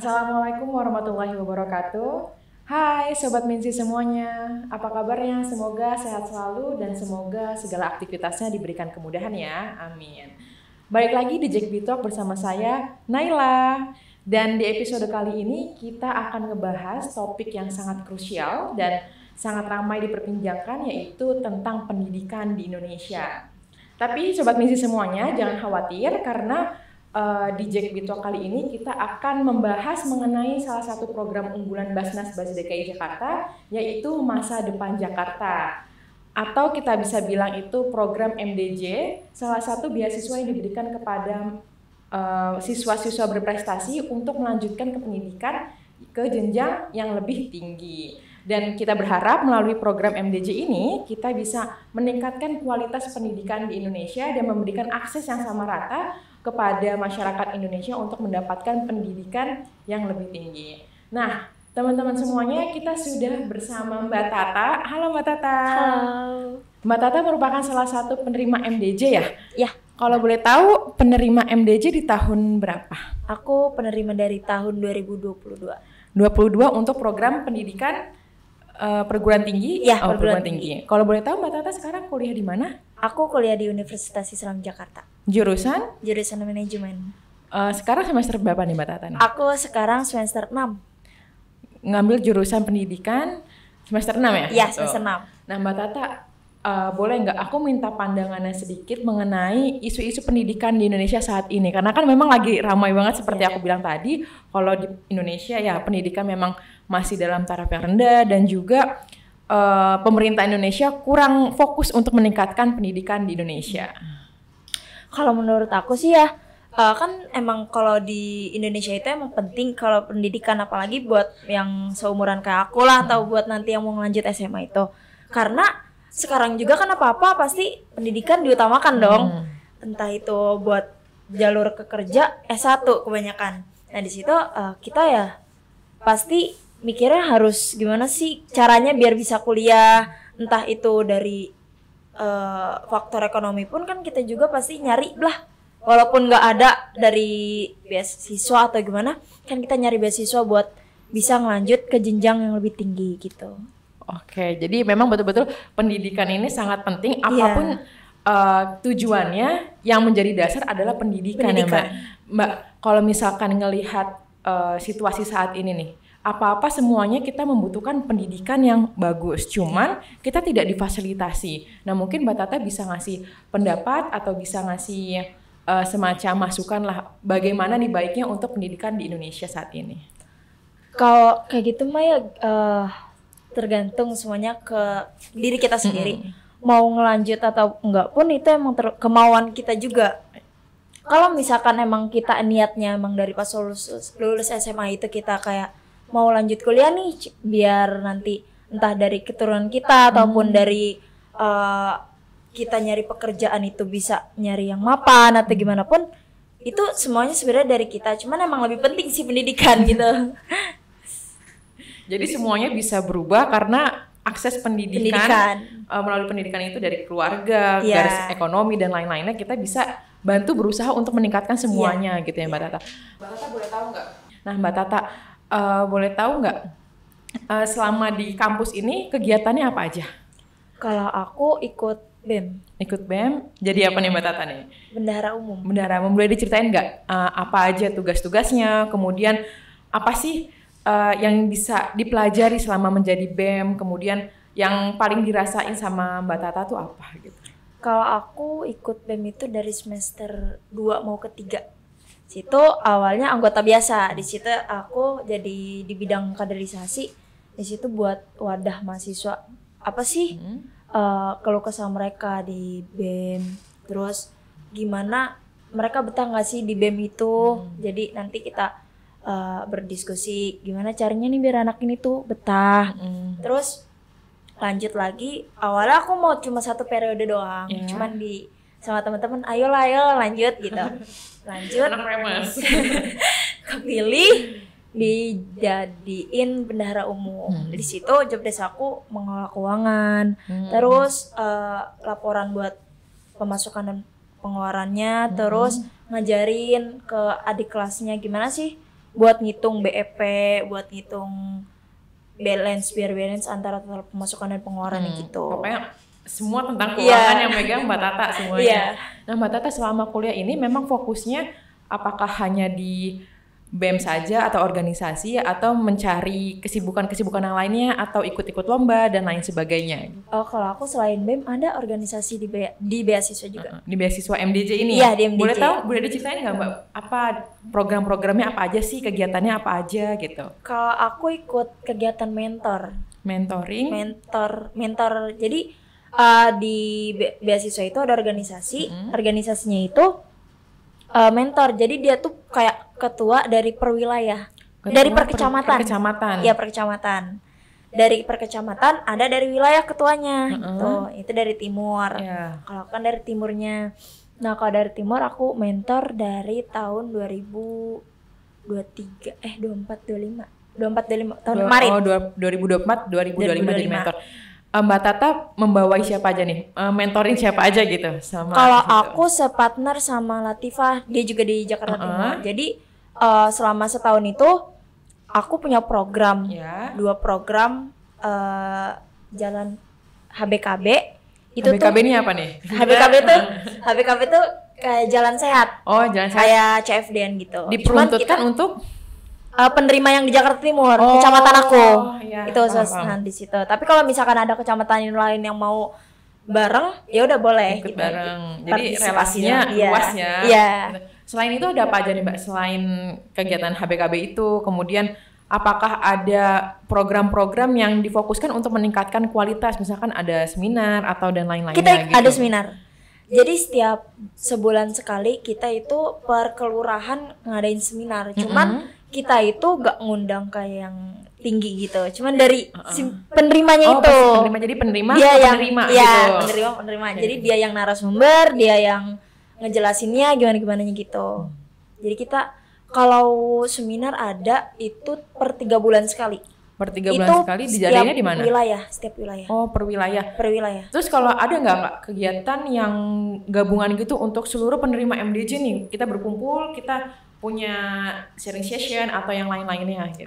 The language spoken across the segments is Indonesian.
Assalamualaikum warahmatullahi wabarakatuh. Hai Sobat Minsi semuanya, apa kabarnya? Semoga sehat selalu dan semoga segala aktivitasnya diberikan kemudahan ya, amin. Balik lagi di Jack B Talk bersama saya, Naila. Dan di episode kali ini kita akan ngebahas topik yang sangat krusial dan sangat ramai diperbincangkan, yaitu tentang pendidikan di Indonesia. Tapi Sobat Minsi semuanya jangan khawatir karena di Jack B Talk kali ini kita akan membahas mengenai salah satu program unggulan Basnas Bas DKI Jakarta, yaitu Masa Depan Jakarta. Atau kita bisa bilang itu program MDJ, salah satu beasiswa yang diberikan kepada siswa-siswa berprestasi untuk melanjutkan ke pendidikan ke jenjang yang lebih tinggi. Dan kita berharap melalui program MDJ ini kita bisa meningkatkan kualitas pendidikan di Indonesia dan memberikan akses yang sama rata kepada masyarakat Indonesia untuk mendapatkan pendidikan yang lebih tinggi. Nah, teman-teman semuanya, kita sudah bersama Mbak Tata. Halo Mbak Tata. Halo. Mbak Tata merupakan salah satu penerima MDJ ya? Ya. Kalau boleh tahu, penerima MDJ di tahun berapa? Aku penerima dari tahun 2022. 22 untuk program pendidikan perguruan tinggi? Ya, perguruan tinggi. Kalau boleh tahu Mbak Tata sekarang kuliah di mana? Aku kuliah di Universitas Islam Jakarta. Jurusan manajemen. Sekarang semester berapa nih Mbak Tata nih? Aku sekarang semester 6. Ngambil jurusan pendidikan semester 6 ya? Iya, semester 6. Nah Mbak Tata, boleh nggak aku minta pandangannya sedikit mengenai isu-isu pendidikan di Indonesia saat ini? Karena kan memang lagi ramai banget seperti aku bilang tadi, kalau di Indonesia ya pendidikan memang masih dalam taraf yang rendah dan juga pemerintah Indonesia kurang fokus untuk meningkatkan pendidikan di Indonesia. Kalau menurut aku sih ya, kan emang kalau di Indonesia itu emang penting kalau pendidikan, apalagi buat yang seumuran kayak aku lah atau buat nanti yang mau lanjut SMA itu. Karena sekarang juga kan apa-apa pasti pendidikan diutamakan dong. Entah itu buat jalur ke kerja S1 kebanyakan. Nah di situ kita ya pasti mikirnya harus gimana sih caranya biar bisa kuliah, entah itu dari faktor ekonomi pun kan kita juga pasti nyari lah, walaupun nggak ada dari beasiswa atau gimana, kan kita nyari beasiswa buat bisa ngelanjut ke jenjang yang lebih tinggi gitu. Oke, jadi memang betul-betul pendidikan ini sangat penting, apapun tujuannya, yang menjadi dasar adalah pendidikan. Ya Mbak. Mbak, kalau misalkan ngelihat situasi saat ini nih, apa-apa semuanya kita membutuhkan pendidikan yang bagus, cuman kita tidak difasilitasi. Nah mungkin Mbak Tata bisa ngasih pendapat atau bisa ngasih semacam masukan lah, bagaimana nih baiknya untuk pendidikan di Indonesia saat ini. Kalau kayak gitu mah ya tergantung semuanya ke diri kita sendiri. Mau ngelanjut atau enggak pun itu emang kemauan kita juga. Kalau misalkan emang kita niatnya emang dari pas lulus SMA itu kita kayak mau lanjut kuliah nih biar nanti entah dari keturunan kita ataupun dari kita nyari pekerjaan itu bisa nyari yang mapan atau gimana pun, itu semuanya sebenarnya dari kita, cuman emang lebih penting sih pendidikan gitu. Jadi semuanya bisa berubah karena akses pendidikan. Melalui pendidikan itu dari keluarga, garis ekonomi dan lain-lainnya, kita bisa bantu berusaha untuk meningkatkan semuanya gitu ya Mbak Tata. Mbak Tata boleh tahu nggak? Nah Mbak Tata, boleh tahu nggak selama di kampus ini kegiatannya apa aja? Kalau aku ikut BEM. Ikut BEM, jadi apa nih Mbak Tata nih? Bendahara umum. Bendahara umum, boleh diceritain nggak apa aja tugas-tugasnya, kemudian apa sih yang bisa dipelajari selama menjadi BEM, kemudian yang paling dirasain sama Mbak Tata tuh apa gitu? Kalau aku ikut BEM itu dari semester 2 mau ke 3. Situ awalnya anggota biasa. Di situ aku jadi di bidang kaderisasi. Di situ buat wadah mahasiswa apa sih keluh kesah mereka di BEM. Terus gimana mereka betah nggak sih di BEM itu? Jadi nanti kita berdiskusi gimana caranya nih biar anak ini tuh betah. Terus lanjut lagi, awalnya aku mau cuma 1 periode doang, cuman sama teman-teman ayo lanjut gitu. Lanjut kepilih dijadiin bendahara umum. Di situ job desk aku mengelola keuangan, terus laporan buat pemasukan dan pengeluarannya, terus ngajarin ke adik kelasnya gimana sih buat ngitung BEP, buat ngitung balance antara total pemasukan dan pengeluaran gitu. Pokoknya semua tentang keuangan yang megang Mbak Tata semuanya. Iya. Nah Mbak Tata selama kuliah ini memang fokusnya apakah hanya di BEM saja atau organisasi atau mencari kesibukan-kesibukan yang lainnya atau ikut-ikut lomba dan lain sebagainya? Kalau aku selain BEM ada organisasi di beasiswa juga. Di beasiswa MDJ ini? Iya, di MDJ. Boleh diceritain nggak Mbak, apa program-programnya apa aja sih, kegiatannya apa aja gitu? Kalau aku ikut kegiatan Mentoring? Mentor. Jadi di beasiswa itu ada organisasi, organisasinya itu mentor. Jadi dia tuh kayak ketua dari perwilayah, dari perkecamatan. Iya, perkecamatan. Dari perkecamatan ada dari wilayah ketuanya. Itu dari timur. Kalau kan dari timurnya. Nah, kalau dari timur aku mentor dari tahun 2023 24 25 tahun kemarin. 2025 jadi mentor. Mbak Tata membawai siapa aja nih? Mentoring siapa aja gitu? Kalau aku separtner sama Latifah, dia juga di Jakarta Timur. Jadi selama setahun itu aku punya program, 2 program jalan HBKB. HBKB ini apa nih? HBKB tuh kayak jalan sehat. Oh, jalan sehat. Kayak CFD-an gitu. Diperuntukkan untuk penerima yang di Jakarta Timur, kecamatan aku. Iya, itu paham. Di situ. Tapi kalau misalkan ada kecamatan yang lain yang mau bareng, ya udah boleh ikut gitu. bareng. Jadi relasinya luas ya. Iya. Selain itu ada apa aja nih Mbak? Selain kegiatan HBKB itu, kemudian apakah ada program-program yang difokuskan untuk meningkatkan kualitas? Misalkan ada seminar atau dan lain-lainnya kita gitu. Ada seminar. Jadi setiap sebulan sekali kita itu per kelurahan ngadain seminar. Cuman kita itu gak ngundang kayak yang tinggi gitu. Cuman dari penerimanya itu. Penerima. Jadi penerima dia yang penerima gitu. Penerima. Jadi dia yang narasumber, dia yang ngejelasinnya gimana-gimananya gitu. Jadi kita kalau seminar ada itu per 3 bulan sekali. Per 3 bulan sekali dijadinya di mana? Setiap wilayah. Oh, per wilayah. Terus kalau ada nggak Kak kegiatan yang gabungan gitu untuk seluruh penerima MDJ nih? Kita berkumpul, kita punya sharing session atau yang lain-lainnya gitu.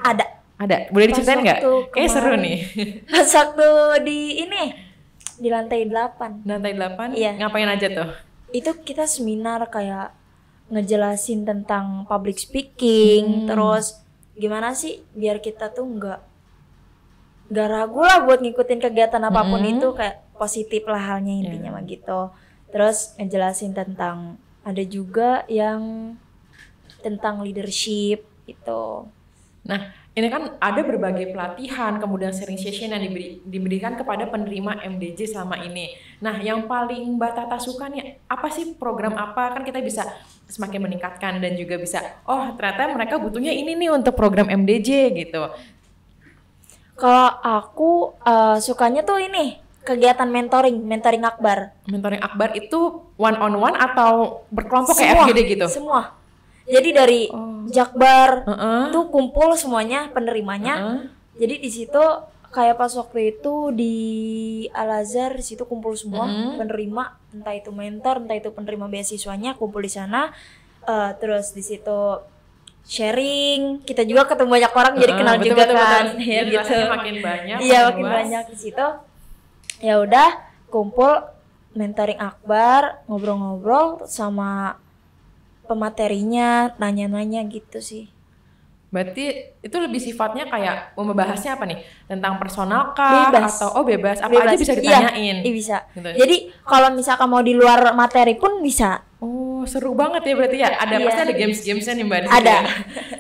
Ada. Boleh diceritain nggak? Kayaknya seru nih. Pas waktu di lantai 8. Lantai 8? Iya. Ngapain aja tuh? Itu kita seminar kayak ngejelasin tentang public speaking, terus gimana sih biar kita tuh nggak ragu lah buat ngikutin kegiatan apapun itu, kayak positif lah halnya intinya mah gitu. Terus ngejelasin tentang ada juga yang tentang leadership gitu. Nah, ini kan ada berbagai pelatihan, kemudian sharing session yang diberikan kepada penerima MDJ selama ini. Nah, yang paling Mbak Tata suka nih, apa sih program apa? Kan kita bisa semakin meningkatkan dan juga bisa, ternyata mereka butuhnya ini nih untuk program MDJ gitu. Kalau aku sukanya tuh ini, kegiatan mentoring akbar. Mentoring akbar itu one on one atau berkelompok kayak FGD gitu? Semua. Jadi dari Jakbar tuh kumpul semuanya penerimanya. Jadi di situ kayak pas waktu itu di Al Azhar, di situ kumpul semua penerima, entah itu mentor, entah itu penerima beasiswanya kumpul di sana. Terus di situ sharing, kita juga ketemu banyak orang jadi kenal juga kan. Ya gitu. Makin banyak. Iya, makin banyak di situ. Ya udah kumpul mentoring akbar, ngobrol-ngobrol sama pematerinya, nanya-nanya gitu sih. Berarti itu lebih sifatnya kayak membahasnya apa nih? Tentang personal kah? Atau bebas? Apa aja bisa ditanyain? Iya, bisa. Gitu. Jadi kalau misalkan mau di luar materi pun bisa. Oh, seru banget ya berarti ya. Pasti ada games-gamesnya nih Mbak di situ. Ada.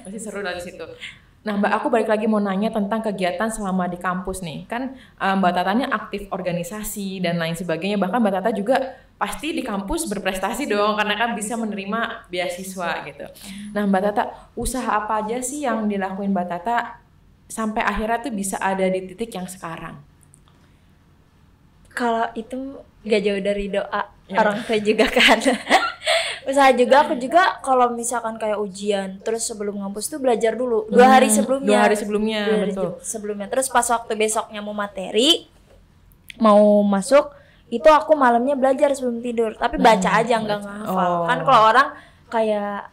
Pasti seru dari situ. Nah Mbak, aku balik lagi mau nanya tentang kegiatan selama di kampus nih. Kan Mbak Tata ini aktif organisasi dan lain sebagainya. Bahkan Mbak Tata juga pasti di kampus berprestasi dong, karena kan bisa menerima beasiswa gitu. Nah Mbak Tata, usaha apa aja sih yang dilakuin Mbak Tata sampai akhirnya tuh bisa ada di titik yang sekarang? Kalau itu gak jauh dari doa orang tua juga kan. Usaha juga, aku juga kalau misalkan kayak ujian terus sebelum ngampus tuh belajar dulu 2 hari sebelumnya. 2 hari sebelumnya, betul. Terus pas waktu besoknya mau materi, mau masuk, itu aku malamnya belajar sebelum tidur. Tapi baca aja, nggak ngehafal. Kan kalau orang kayak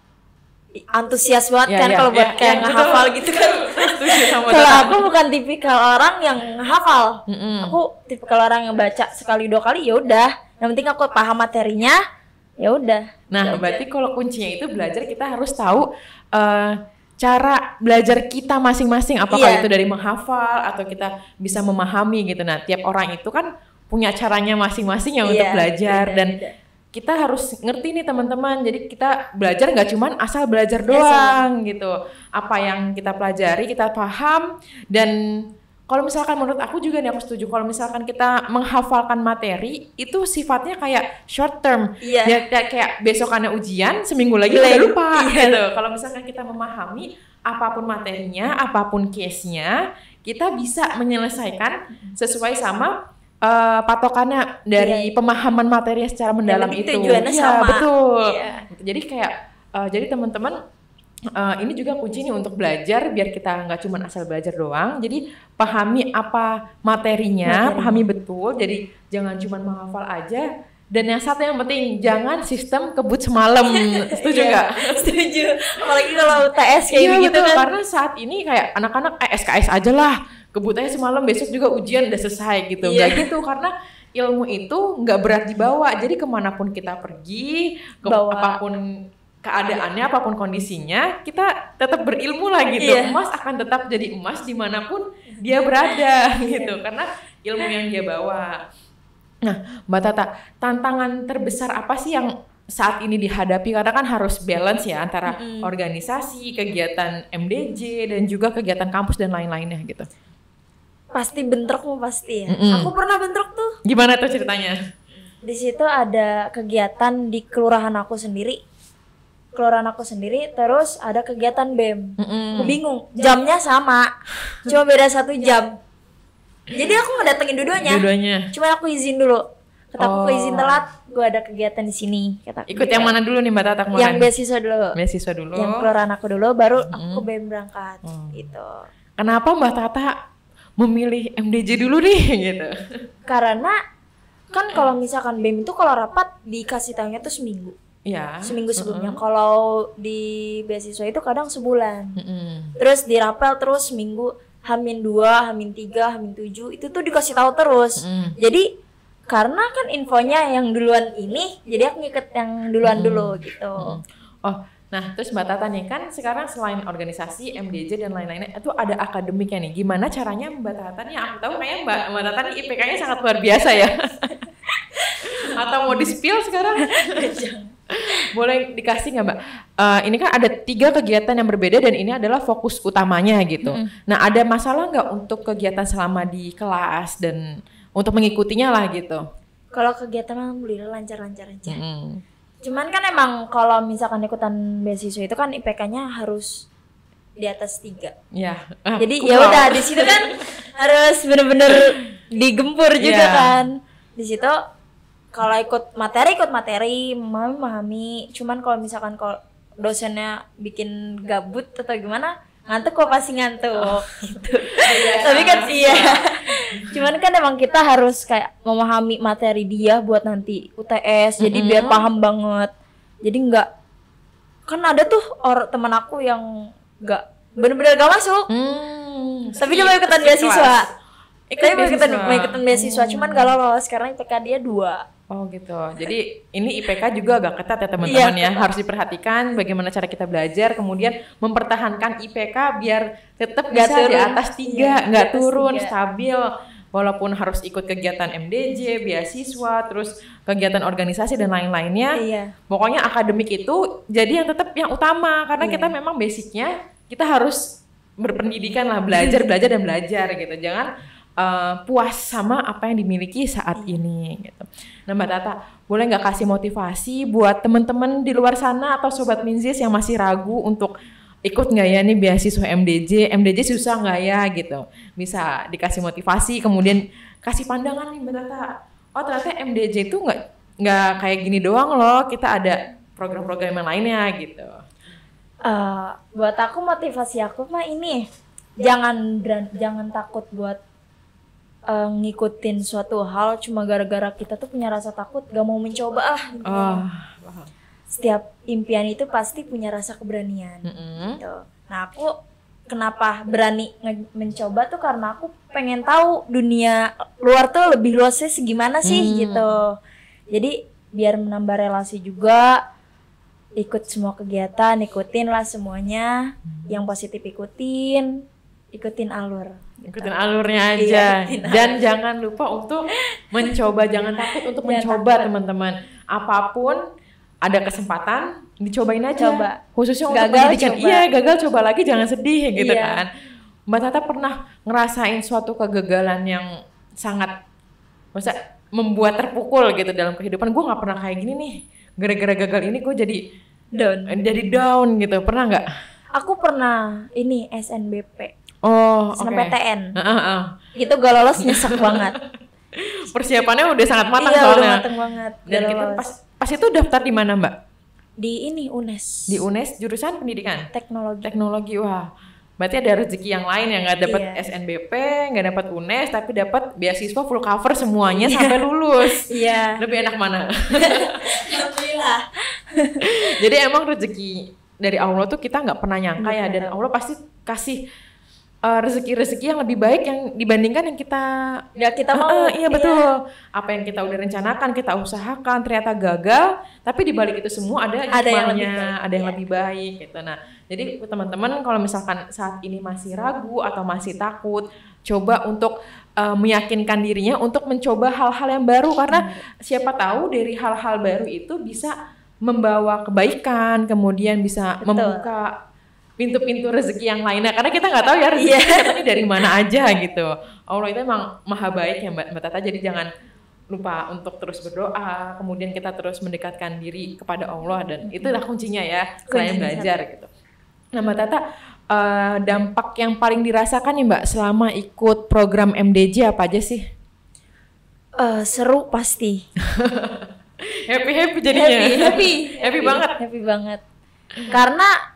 antusias banget Ya, kan ya, kalau buat ya, kayak ya, ngehafal betul. gitu kan. Setuju sama Kalau Tata. aku bukan tipikal orang yang hafal. Aku tipikal orang yang baca sekali 2 kali ya udah. Yang penting aku paham materinya, ya udah. Nah, berarti kalau kuncinya itu belajar kita harus tahu cara belajar kita masing-masing, apakah Iya. itu dari menghafal atau kita bisa memahami gitu. Nah, tiap orang itu kan punya caranya masing-masing ya untuk Iya, belajar dan beda-beda. kita harus ngerti nih teman-teman. Jadi kita belajar nggak cuman asal belajar Iya, doang gitu. Apa yang kita pelajari kita paham dan kalau misalkan menurut aku juga nih aku setuju kalau misalkan kita menghafalkan materi itu sifatnya kayak short term. Iya. Ya kayak besokannya ujian, seminggu lagi udah Blank. lupa Iya. gitu. Kalau misalkan kita memahami apapun materinya, apapun case-nya, kita bisa menyelesaikan sesuai sama patokannya dari pemahaman materi secara mendalam penting itu. tujuannya Iya, sama. betul. Iya. Jadi kayak jadi teman-teman ini juga kunci nih untuk belajar biar kita nggak cuma asal belajar doang. Jadi pahami apa materinya, pahami betul. Jadi jangan cuma menghafal aja. Dan yang satu yang penting jangan sistem kebut semalam. Setuju Iya, nggak? Setuju. Apalagi kalau UTS kayak Iya begitu betul, kan. karena saat ini kayak anak-anak SKS aja lah, kebut aja semalam besok juga ujian udah selesai gitu. Iya. Nggak gitu, karena ilmu itu nggak berat dibawa. Jadi kemanapun kita pergi, Bawa. apapun keadaannya, apapun kondisinya, kita tetap berilmu lah gitu. Iya. Emas akan tetap jadi emas dimanapun dia berada gitu, karena ilmu yang dia bawa. Nah, Mbak Tata, tantangan terbesar apa sih yang saat ini dihadapi? Karena kan harus balance ya antara organisasi, kegiatan MDJ, dan juga kegiatan kampus dan lain-lainnya gitu. Pasti bentrok mau pasti ya. Mm-mm. Aku pernah bentrok tuh. Gimana tuh ceritanya? Di situ ada kegiatan di kelurahan aku sendiri. Terus ada kegiatan BEM. Aku bingung, jamnya sama. Cuma beda 1 jam. Jadi aku mau datengin dua-duanya. Dua-duanya. Cuma aku izin dulu. Kata aku Oh. izin telat, gue ada kegiatan di sini. Kata aku Ikut gitu. yang mana dulu nih Mbak Tata kemarin? Yang beasiswa dulu. Beasiswa dulu. Yang kelurahan aku dulu, baru aku BEM berangkat. Gitu. Kenapa Mbak Tata memilih MDJ dulu nih gitu? Karena kan kalau misalkan BEM itu kalau rapat dikasih tahunya tuh seminggu. Iya. Seminggu sebelumnya. Kalau di beasiswa itu kadang sebulan. Mm-mm. Terus dirapel terus seminggu, H-2, H-3, H-7 itu tuh dikasih tahu terus. Jadi karena kan infonya yang duluan ini, jadi aku ngikut yang duluan dulu gitu. Oh, nah terus Mbak Tata nih kan sekarang selain organisasi, MDJ dan lain-lainnya itu ada akademiknya nih. Gimana caranya Mbak Tata nih? Aku tahu kayaknya Mbak Tata nih IPK-nya sangat luar biasa ya. Atau mau di-spill sekarang? Boleh dikasih nggak Mbak? Ini kan ada 3 kegiatan yang berbeda dan ini adalah fokus utamanya gitu. Nah ada masalah nggak untuk kegiatan selama di kelas dan untuk mengikutinya lah gitu? Kalau kegiatan alhamdulillah lancar-lancar aja. Mm. Cuman kan emang kalau misalkan ikutan beasiswa itu kan IPK-nya harus di atas 3. Ya. Jadi ya udah di situ kan harus bener-bener digempur juga Iya. kan. Di situ kalau ikut materi, memahami. Cuman kalau misalkan kalau dosennya bikin gabut atau gimana, ngantuk kok pasti ngantuk gitu. Tapi kan iya. Cuman kan emang kita harus kayak memahami materi dia buat nanti UTS. Jadi biar paham banget. Jadi enggak, kan ada tuh teman aku yang enggak bener-bener gak masuk. Tapi dia mau ikutan beasiswa. Tapi mau ikutan beasiswa, cuman gak lolos karena IPK dia 2. Oh gitu. Jadi ini IPK juga agak ketat ya teman-teman Iya, ya. Harus diperhatikan bagaimana cara kita belajar, kemudian mempertahankan IPK biar tetap Nggak bisa di turun. atas 3, Iya, nggak di atas turun, 3. stabil. Walaupun harus ikut kegiatan MDJ, beasiswa, terus kegiatan organisasi dan lain-lainnya. Iya. Pokoknya akademik itu jadi yang tetap yang utama karena kita memang basicnya kita harus berpendidikan lah, belajar dan belajar gitu. Jangan puas sama apa yang dimiliki saat ini gitu. Nah Mbak Tata, boleh nggak kasih motivasi buat teman-teman di luar sana atau sobat Minzis yang masih ragu untuk ikut nggak ya nih beasiswa MDJ susah nggak ya gitu. Bisa dikasih motivasi, kemudian kasih pandangan nih Mbak Tata. Oh ternyata MDJ itu nggak kayak gini doang loh, kita ada program-program yang lainnya gitu. Buat aku motivasi aku mah ini, jangan takut buat ngikutin suatu hal cuma gara-gara kita tuh punya rasa takut gak mau mencoba lah. Oh, setiap impian itu pasti punya rasa keberanian. Gitu. Nah aku kenapa berani mencoba tuh karena aku pengen tahu dunia luar tuh lebih luasnya segimana sih gitu. Jadi biar menambah relasi juga, ikut semua kegiatan, ikutin lah semuanya, yang positif ikutin alur. Ikutin alurnya aja. Dan jangan lupa untuk mencoba, jangan takut untuk mencoba teman-teman. Apapun ada kesempatan dicobain aja. Coba. Khususnya untuk Gagal, pendidikan. coba. Iya, gagal coba lagi, jangan sedih gitu Iya. kan. Mbak Tata pernah ngerasain suatu kegagalan yang sangat membuat terpukul gitu dalam kehidupan. Gue nggak pernah kayak gini nih. Gara-gara gagal ini gue jadi down gitu. Pernah nggak? Aku pernah ini SNBP. Oh, oke. SNMPTN. Gitu gak lolos nyesek banget. Persiapannya udah sangat matang Iya, soalnya. udah mateng banget. Dan Gak kita lolos. pas itu daftar di mana Mbak? Di ini UNES. Di UNES jurusan pendidikan Teknologi. Wah, berarti ada rezeki yang lain yang nggak dapat Iya. SNBP, nggak dapat UNES, tapi dapat beasiswa full cover semuanya sampai lulus. Iya. Lebih enak mana? Alhamdulillah. Jadi emang rezeki dari Allah tuh kita nggak pernah nyangka ya, dan Allah pasti kasih rezeki-rezeki yang lebih baik yang dibandingkan yang kita mau. Iya betul. Apa yang kita udah rencanakan, kita usahakan, ternyata gagal, tapi di balik itu semua ada yang lebih hikmahnya, baik. ada yang lebih baik gitu. Nah, jadi teman-teman kalau misalkan saat ini masih ragu atau masih takut, coba untuk meyakinkan dirinya untuk mencoba hal-hal yang baru, karena siapa tahu dari hal-hal baru itu bisa membawa kebaikan, kemudian bisa membuka pintu-pintu rezeki yang lainnya, karena kita nggak tahu ya rezeki katanya dari mana aja gitu. Allah itu emang maha baik ya Mbak Tata, jadi jangan lupa untuk terus berdoa, kemudian kita terus mendekatkan diri kepada Allah, dan itulah kuncinya ya selain belajar gitu. Nah Mbak Tata, dampak yang paling dirasakan nih Mbak selama ikut program MDJ apa aja sih? Seru pasti. Happy jadinya. Happy banget. Happy banget. Karena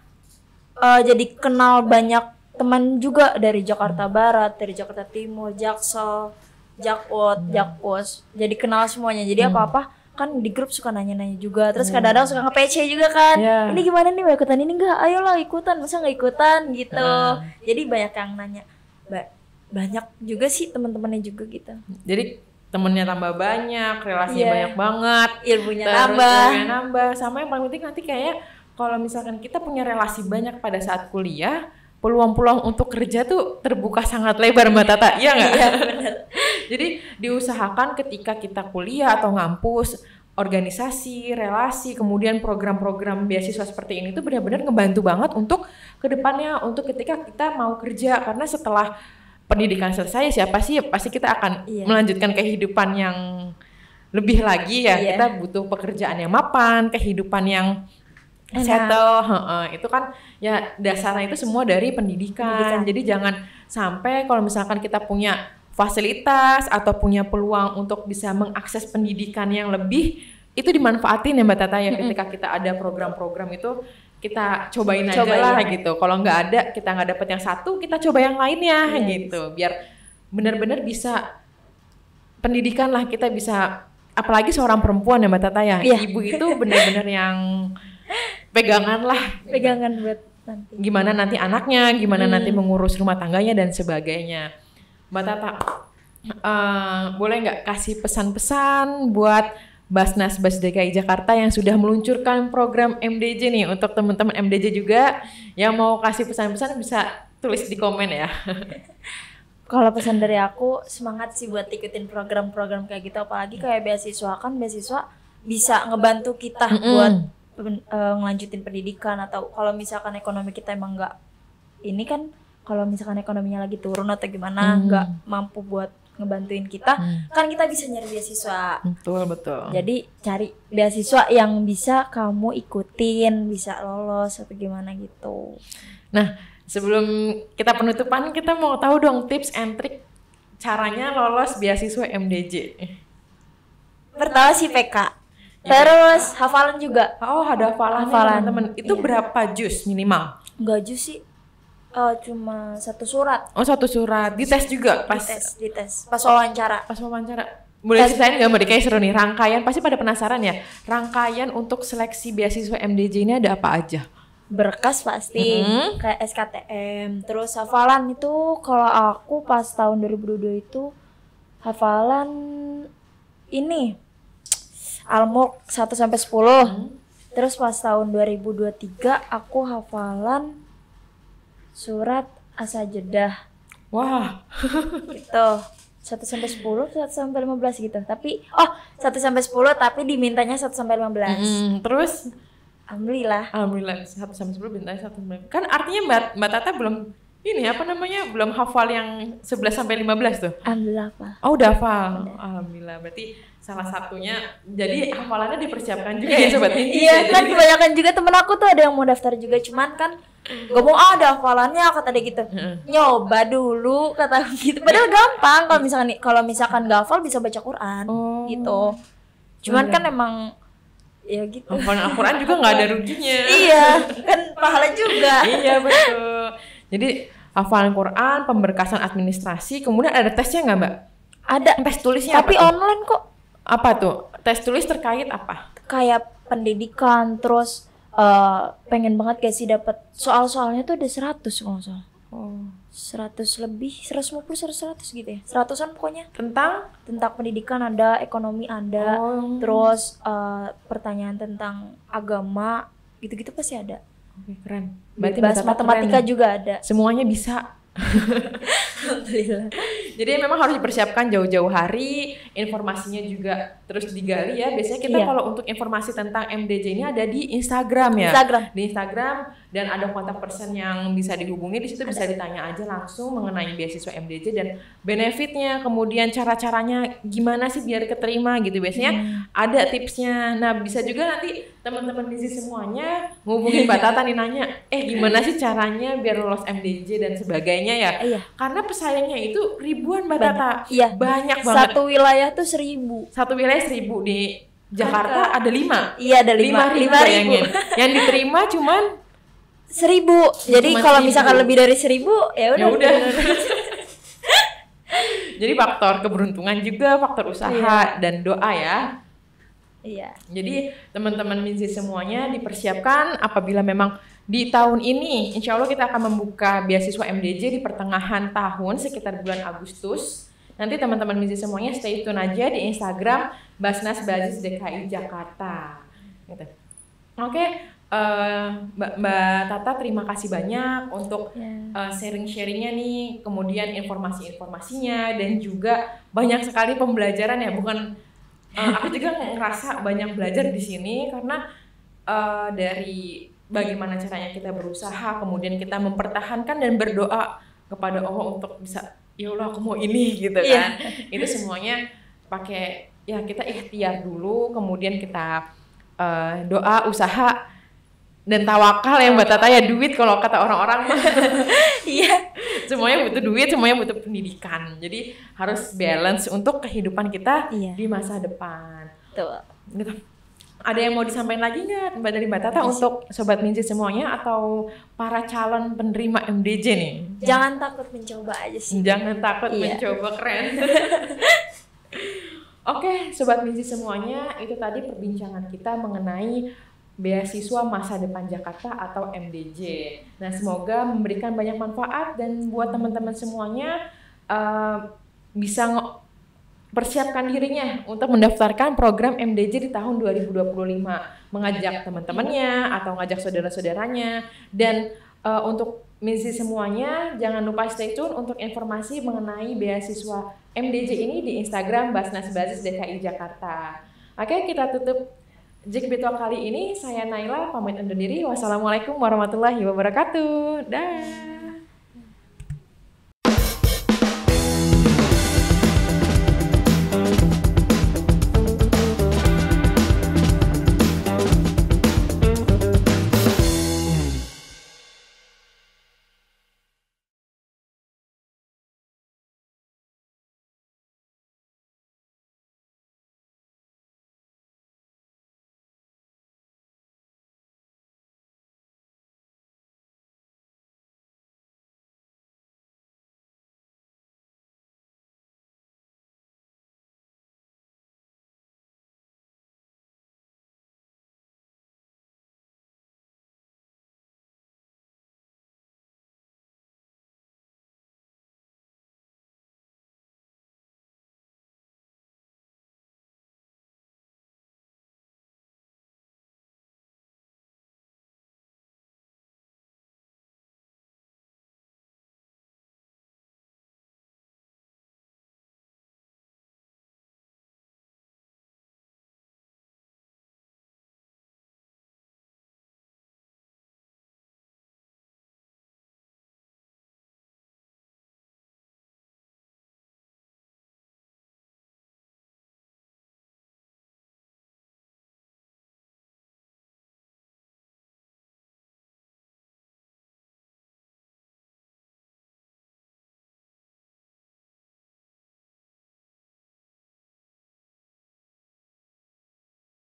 jadi kenal banyak teman juga dari Jakarta Barat, dari Jakarta Timur, Jaksel, Jakwot, Jakpos. Jadi kenal semuanya. Jadi apa-apa kan di grup suka nanya-nanya juga. Terus kadang-kadang suka nge-PC juga kan. Ini gimana nih, mau ikutan ini enggak? Ayolah ikutan, masa enggak ikutan gitu. Jadi banyak yang nanya. Banyak juga sih teman-temannya juga gitu. Jadi temennya tambah banyak, relasinya banyak banget, ilmunya nambah. Sama yang paling penting nanti kayak kalau misalkan kita punya relasi banyak pada saat kuliah, peluang-peluang untuk kerja tuh terbuka sangat lebar Mbak Tata, iya nggak? Iya benar. Jadi diusahakan ketika kita kuliah atau ngampus, organisasi, relasi, kemudian program-program beasiswa seperti ini tuh benar-benar ngebantu banget untuk kedepannya, untuk ketika kita mau kerja, karena setelah pendidikan selesai siapa sih pasti kita akan melanjutkan kehidupan yang lebih lagi ya. Kita butuh pekerjaan yang mapan, kehidupan yang settle, itu kan ya dasarnya itu semua dari pendidikan. Jadi jangan sampai kalau misalkan kita punya fasilitas atau punya peluang untuk bisa mengakses pendidikan yang lebih, itu dimanfaatin ya Mbak Tata ya. Ketika kita ada program-program itu kita cobain aja lah gitu. Kalau nggak ada, kita nggak dapet yang satu, kita coba yang lainnya gitu. Biar benar-benar bisa pendidikan lah, kita bisa, apalagi seorang perempuan ya Mbak Tata ya. Ibu itu benar-benar yang pegangan buat nanti. Gimana nanti anaknya, gimana nanti mengurus rumah tangganya dan sebagainya. Mbak Tata, boleh nggak kasih pesan-pesan buat Basnas DKI Jakarta yang sudah meluncurkan program MDJ nih, untuk teman-teman MDJ juga yang mau kasih pesan-pesan bisa tulis di komen ya. Kalau pesan dari aku, semangat sih buat ikutin program-program kayak gitu, apalagi kayak beasiswa bisa ngebantu kita buat ngelanjutin pendidikan, atau kalau misalkan ekonomi kita emang nggak ini kan, kalau misalkan ekonominya lagi turun atau gimana nggak mampu buat ngebantuin kita, kan kita bisa nyari beasiswa. Betul. Jadi cari beasiswa yang bisa kamu ikutin, bisa lolos atau gimana gitu. Nah, sebelum kita penutupan, kita mau tahu dong tips and trick caranya lolos beasiswa MDJ. Pertama sih PK. Terus hafalan juga. Oh, ada hafalan teman-teman. Itu berapa juz minimal? Enggak juz sih. Cuma 1 surat. Oh, 1 surat. Dites juga pas dites. Pas wawancara. Boleh ceritain nggak Mbak? Kayak seru nih, rangkaian, pasti pada penasaran ya, rangkaian untuk seleksi beasiswa MDJ ini ada apa aja? Berkas pasti, kayak SKTM, terus hafalan itu kalau aku pas tahun 2022 itu hafalan ini Al-Mulk 1 sampai 10. Terus pas tahun 2023 aku hafalan surat As-Sajdah. Wah, Gitu. 1 sampai 10, 1 sampai 15 gitu. Tapi 1 sampai 10 tapi dimintanya 1 sampai 15. Terus Alhamdulillah. alhamdulillah 1 sampai 10 bintangnya 1 sampai 15. Kan artinya Mbak Tata belum ini apa namanya, belum hafal yang 11 sampai 15 tuh. Alhamdulillah apa? Oh, udah hafal. Alhamdulillah. Berarti salah satunya jadi hafalannya dipersiapkan juga ya sobat Minci. Iya kan, kebanyakan juga temen aku tuh ada yang mau daftar juga, cuman kan ngomong ada hafalannya kata dia gitu. Nyoba dulu kata gitu. Padahal gampang kalau misalkan gak hafal bisa baca Quran gitu. Cuman kan emang ya gitu. Hafalan Al-Quran juga nggak ada ruginya. Iya, kan pahala juga. Iya betul. Jadi hafalan Quran, pemberkasan administrasi, kemudian ada tesnya nggak Mbak? Ada. Tes tulisnya Tapi apa tuh? online kok. Apa tuh? Tes tulis terkait apa? Kayak pendidikan, terus pengen banget gak sih dapat soal-soalnya tuh ada 100 kalau nggak salah. 100 lebih, 150, 100 gitu ya. 100-an pokoknya. Tentang Pendidikan ada, ekonomi ada, terus pertanyaan tentang agama, gitu-gitu pasti ada. Oke, keren. Bahas Mbak Tata matematika keren. juga ada. Semuanya bisa. Alhamdulillah. Jadi memang harus dipersiapkan jauh-jauh hari, informasinya juga terus digali ya. Biasanya kita kalau untuk informasi tentang MDJ ini ada di Instagram ya. Di Instagram, dan ada kontak person yang bisa dihubungi, di situ bisa ditanya aja langsung mengenai beasiswa MDJ dan benefitnya, kemudian cara-caranya gimana sih biar keterima gitu. Biasanya ada tipsnya. Nah, bisa juga nanti teman-teman Minci semuanya ngubungin Mbak Tata nih, nanya, gimana sih caranya biar lolos MDJ dan sebagainya ya. Karena pesaingnya itu ribuan Mbak Tata. Iya. Banyak banget. Satu wilayah tuh 1.000. Satu wilayah 1.000. Di Jakarta ada 5. Iya, ada 5.000. Bayangin. Yang diterima cuman 1.000. Jadi kalau misalkan lebih dari 1.000 ya udah. Jadi faktor keberuntungan juga, faktor usaha dan doa ya. Iya. Jadi teman-teman Minci semuanya dipersiapkan apabila memang di tahun ini insya Allah kita akan membuka beasiswa MDJ di pertengahan tahun sekitar bulan Agustus. Nanti teman-teman Minci semuanya stay tune aja di Instagram Basnas Basis DKI Jakarta. Gitu. Oke, Mbak Tata terima kasih banyak untuk sharing-sharingnya nih, kemudian informasi-informasinya dan juga banyak sekali pembelajaran ya. Aku juga ngerasa banyak belajar di sini karena dari bagaimana caranya kita berusaha, kemudian kita mempertahankan dan berdoa kepada Allah untuk bisa, ya Allah aku mau ini gitu kan. Itu semuanya pakai ya kita ikhtiar dulu, kemudian kita doa, usaha dan tawakal ya Mbak Tata ya, duit kalau kata orang-orang. Iya. Semuanya butuh duit, semuanya butuh pendidikan. Jadi harus balance untuk kehidupan kita di masa depan. Tuh. Gitu. Ada yang mau disampaikan lagi nggak dari Mbak Tata untuk Sobat Minci semuanya atau para calon penerima MDJ nih? Jangan takut mencoba aja sih. Jangan takut mencoba, keren. Oke, Sobat Minci semuanya, itu tadi perbincangan kita mengenai beasiswa masa depan Jakarta atau MDJ. Nah, semoga memberikan banyak manfaat dan buat teman-teman semuanya bisa persiapkan dirinya untuk mendaftarkan program MDJ di tahun 2025. Mengajak teman-temannya atau ngajak saudara-saudaranya. Dan untuk Minci semuanya, jangan lupa stay tune untuk informasi mengenai beasiswa MDJ ini di Instagram Basnas Basis DKI Jakarta. Oke, kita tutup Jik Talk kali ini. Saya Naila pamit undur diri. Wassalamualaikum warahmatullahi wabarakatuh. Dah.